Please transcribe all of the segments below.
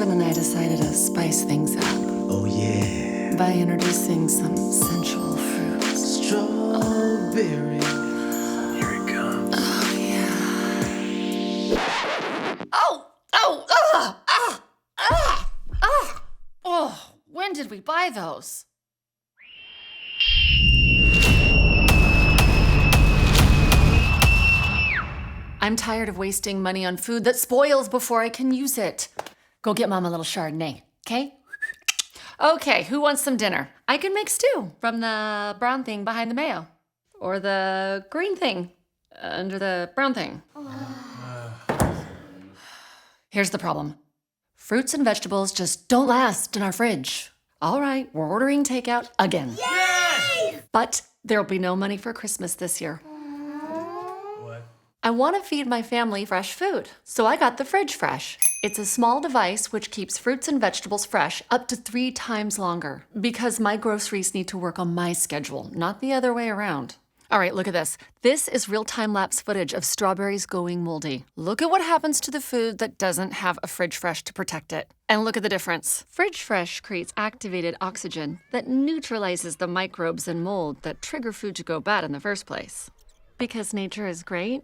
Jen and I decided to spice things up Oh, yeah. by introducing some sensual fruits. Strawberry. Here it comes. Oh, yeah. Oh, when did we buy those? I'm tired of wasting money on food that spoils before I can use it. Go get Mom a little Chardonnay, okay? Okay, who wants some dinner? I can make stew from the brown thing behind the mayo. Or the green thing under the brown thing. Here's the problem. Fruits and vegetables just don't last in our fridge. All right, we're ordering takeout again. Yay! But there'll be no money for Christmas this year. What? I want to feed my family fresh food, so I got the Fridge Fresh. It's a small device which keeps fruits and vegetables fresh up to 3 times longer, because my groceries need to work on my schedule, not the other way around. All right, look at this. This is real-time lapse footage of strawberries going moldy. Look at what happens to the food that doesn't have a Fridge Fresh to protect it. And look at the difference. Fridge Fresh creates activated oxygen that neutralizes the microbes and mold that trigger food to go bad in the first place. Because nature is great,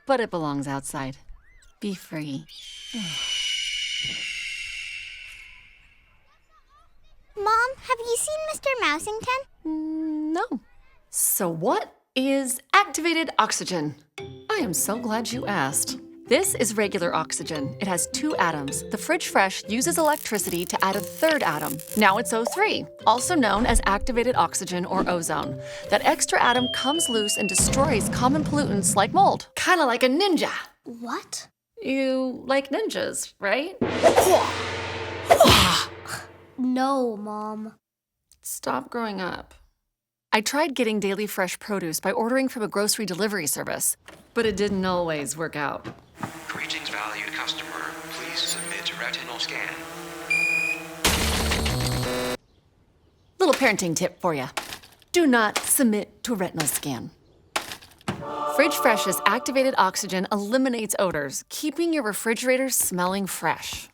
but it belongs outside. Be free. Mom, have you seen Mr. Mousington? No. So what is activated oxygen? I am so glad you asked. This is regular oxygen. It has 2 atoms. The Fridge Fresh uses electricity to add a 3rd atom. Now it's O3, also known as activated oxygen or ozone. That extra atom comes loose and destroys common pollutants like mold. Kind of like a ninja. What? You like ninjas, right? No, Mom. Stop growing up. I tried getting daily fresh produce by ordering from a grocery delivery service, but it didn't always work out. Greetings, valued customer. Please submit a retinal scan. Little parenting tip for you. Do not submit to a retinal scan. Fridge Fresh's activated oxygen eliminates odors, keeping your refrigerator smelling fresh.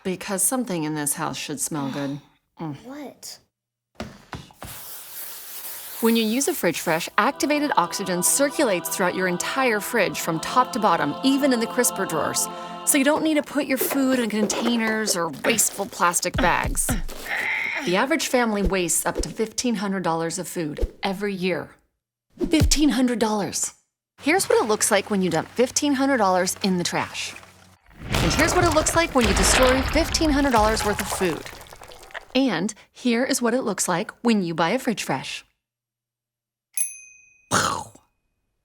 Because something in this house should smell good. What? When you use a Fridge Fresh, activated oxygen circulates throughout your entire fridge from top to bottom, even in the crisper drawers. So you don't need to put your food in containers or wasteful plastic bags. The average family wastes up to $1,500 of food every year. $1,500. Here's what it looks like when you dump $1,500 in the trash. And here's what it looks like when you destroy $1,500 worth of food. And here is what it looks like when you buy a Fridge Fresh.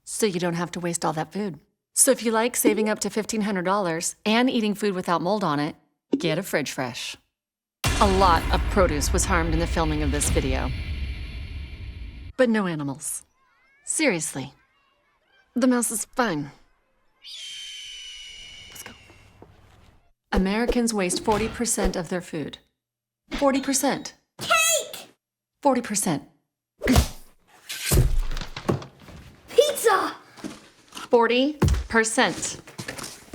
So you don't have to waste all that food. So if you like saving up to $1,500 and eating food without mold on it, get a Fridge Fresh. A lot of produce was harmed in the filming of this video. But no animals. Seriously. The mouse is fine. Let's go. Americans waste 40% of their food. 40%. Cake! 40%. Pizza! 40%.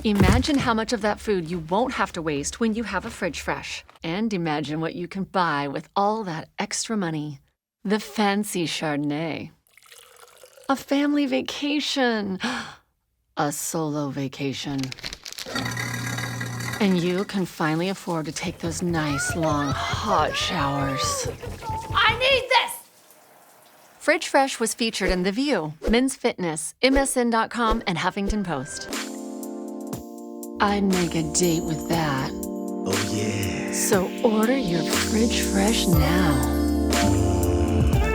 Imagine how much of that food you won't have to waste when you have a Fridge Fresh. And imagine what you can buy with all that extra money. The fancy Chardonnay. A family vacation. A solo vacation. And you can finally afford to take those nice, long, hot showers. I need this! Fridge Fresh was featured in The View, Men's Fitness, MSN.com, and Huffington Post. I'd make a date with that. Oh, yeah. So order your Fridge Fresh now.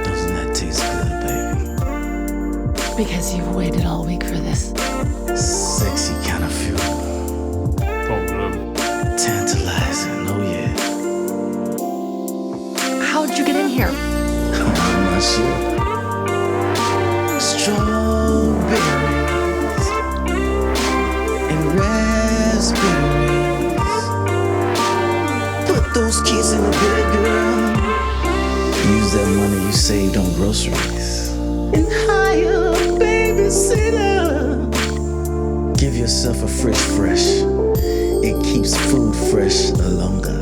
Doesn't that taste good, baby? Because you've waited all week for this. Sexy kind of food. Oh, good. Tantalizing, oh, yeah. How'd you get in here? I'm not sure. Strawberries and raspberries. Put those keys in the bag, girl. Use that money you saved on groceries. And hire a babysitter. Give yourself a Fridge Fresh. It keeps food fresh longer.